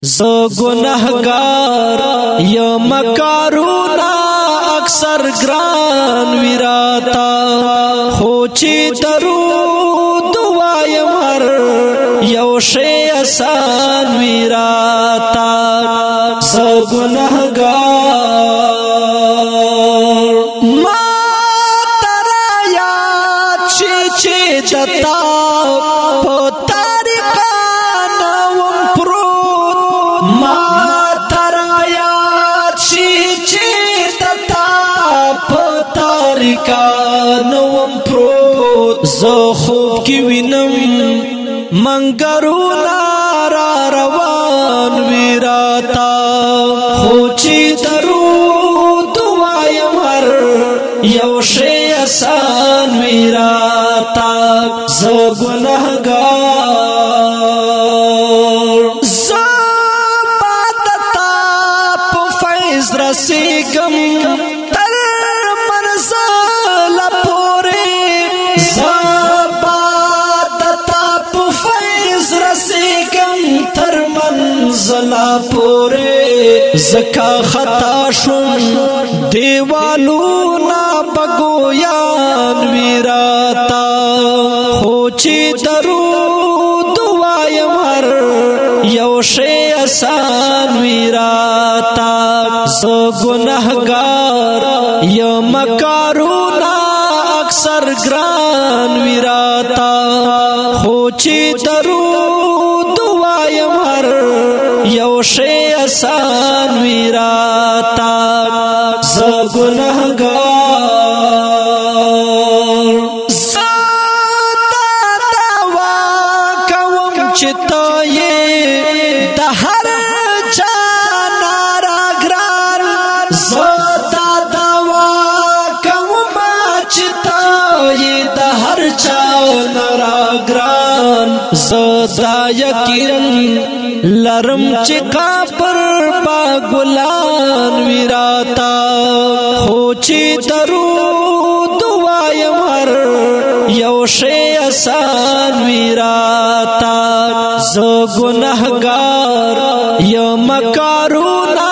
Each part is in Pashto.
ز گنہگار یا مکارونا اکثر گران ویراتا خوچی درود وایم ہر یو شے آسان ویراتا ز گنہگار ما ترا یاد چی دتا نوم پروت زو خوب کی وینم منگرونا را روان ویراتا خوچی درود وایم ہر یو شے آسان ویراتا زو گنہگار زو بادتا پو فیض رسیگم زلا پورے زکا خطا شن دیوالونا بگویان ویراتا خوچی درود وایم ہر یو شے آسان ویراتا ز گنہگار یا مکارونا اکثر گران ویراتا خوچی درود وایم ہر یو شے آسان ویراتا ز گنہگار زادا دعوا کوم چتا یہ دہر جانا را گران زادا دعوا کوم چتا یہ دہر جانا را گران زادا یقین لرم چکا پر با گلان ویراتا خوچی درود وایم ہر یو شے آسان ویراتا ز گنہگار یا مکارونا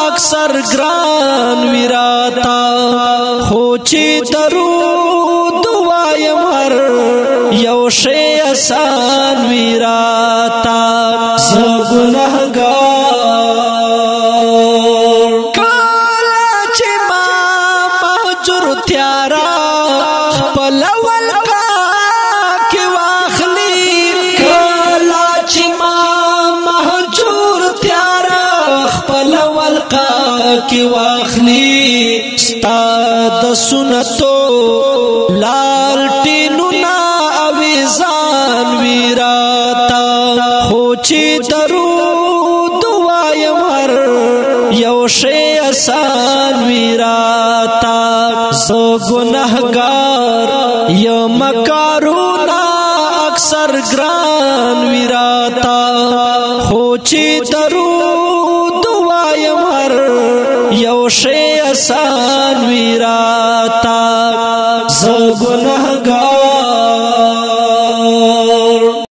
اکثر گران ویراتا خوچی درود وایم ہر یو شے آسان ویراتا ز گنہگار کالا چی ما مہجر تیارا پلول کا کی واخلی کالا چی ما مہجر تیارا پلول کا کی واخلی ستاد سنتو لال ٹینونا اویزان ویراتا خوچی درود وایم ہر یو شے آسان ویراتا ز گنہگار یا مکارونا اکثر گران ویراتا خوچی درود وایم ہر یو شے آسان